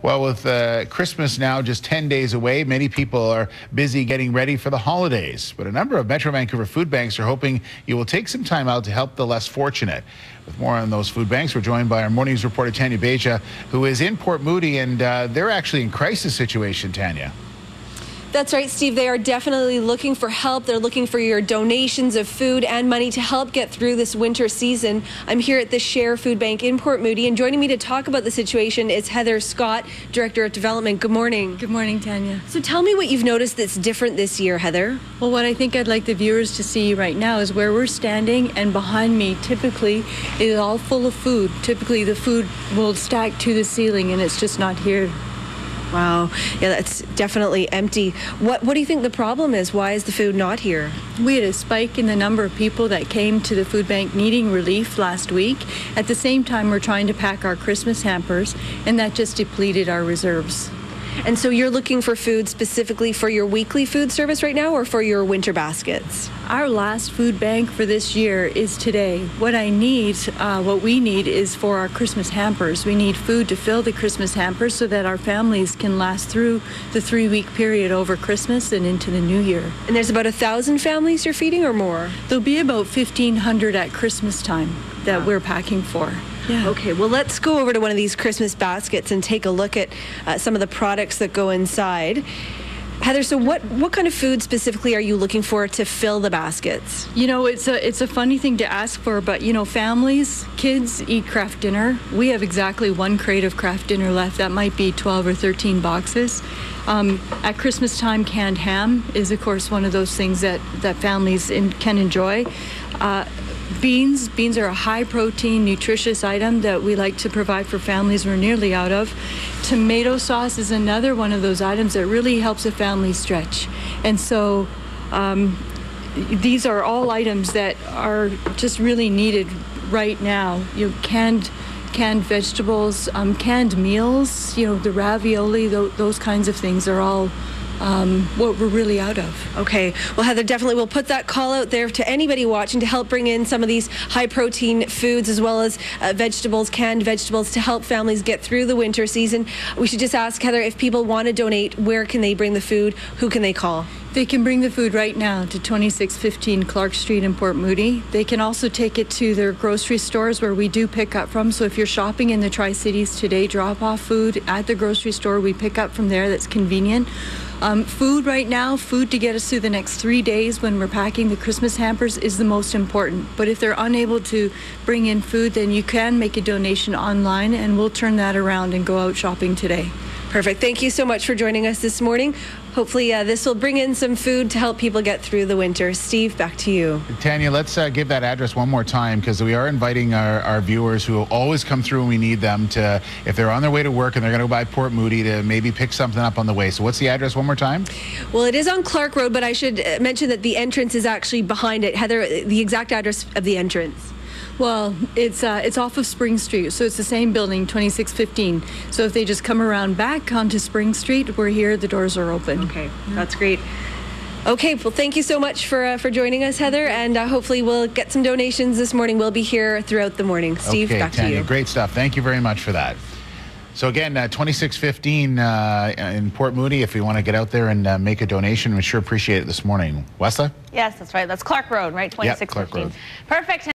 Well, with Christmas now just 10 days away, many people are busy getting ready for the holidays. But a number of Metro Vancouver food banks are hoping you will take some time out to help the less fortunate. With more on those food banks, we're joined by our morning's reporter, Tanya Beja, who is in Port Moody, and they're actually in crisis situation, Tanya. That's right, Steve. They are definitely looking for help. They're looking for your donations of food and money to help get through this winter season. I'm here at the Share Food Bank in Port Moody, and joining me to talk about the situation is Heather Scott, Director of Development. Good morning. Good morning, Tanya. So tell me what you've noticed that's different this year, Heather. Well, what I think I'd like the viewers to see right now is where we're standing, and behind me typically is all full of food. Typically the food will stack to the ceiling, and it's just not here. Wow. Yeah, that's definitely empty. What do you think the problem is? Why is the food not here? We had a spike in the number of people that came to the food bank needing relief last week. At the same time, we're trying to pack our Christmas hampers, and that just depleted our reserves. And so you're looking for food specifically for your weekly food service right now, or for your winter baskets? Our last food bank for this year is today. What we need is for our Christmas hampers. We need food to fill the Christmas hampers so that our families can last through the 3-week period over Christmas and into the new year. And there's about 1,000 families you're feeding, or more? There'll be about 1,500 at Christmas time that we're packing for. Yeah. Okay, well, let's go over to one of these Christmas baskets and take a look at some of the products that go inside. Heather, so what kind of food specifically are you looking for to fill the baskets? You know, it's a funny thing to ask for, but you know, families, kids eat Kraft Dinner. We have exactly one crate of Kraft Dinner left. That might be 12 or 13 boxes. At Christmas time, canned ham is, of course, one of those things that families can enjoy. Beans are a high-protein, nutritious item that we like to provide for families we're nearly out of. Tomato sauce is another one of those items that really helps a family stretch. And so these are all items that are just really needed right now. You know, canned vegetables, canned meals, you know, the ravioli, those kinds of things are all what we're really out of. Okay. Well, Heather, definitely we'll put that call out there to anybody watching to help bring in some of these high-protein foods, as well as vegetables, canned vegetables, to help families get through the winter season. We should just ask, Heather, if people want to donate, where can they bring the food? Who can they call? They can bring the food right now to 2615 Clark Street in Port Moody. They can also take it to their grocery stores where we do pick up from. So if you're shopping in the Tri-Cities today, drop off food at the grocery store. We pick up from there. That's convenient. Food right now, food to get us through the next 3 days when we're packing the Christmas hampers is the most important. But if they're unable to bring in food, then you can make a donation online, and we'll turn that around and go out shopping today. Perfect. Thank you so much for joining us this morning. Hopefully this will bring in some food to help people get through the winter. Steve, back to you. Tanya, let's give that address one more time, because we are inviting our viewers who will always come through when we need them to, if they're on their way to work and they're going to go by Port Moody, to maybe pick something up on the way. So what's the address one more time? Well, it is on Clark Road, but I should mention that the entrance is actually behind it. Heather, the exact address of the entrance. Well, it's off of Spring Street, so it's the same building, 2615. So if they just come around back onto Spring Street, we're here, the doors are open. Okay, that's great. Okay, well, thank you so much for joining us, Heather, and hopefully we'll get some donations this morning. We'll be here throughout the morning. Steve, okay, back Tanya, to you. Great stuff. Thank you very much for that. So again, 2615 in Port Moody, if you want to get out there and make a donation, we sure appreciate it this morning. Wesla? Yes, that's right. That's Clark Road, right? 2615. Yep, Clark Road. Perfect.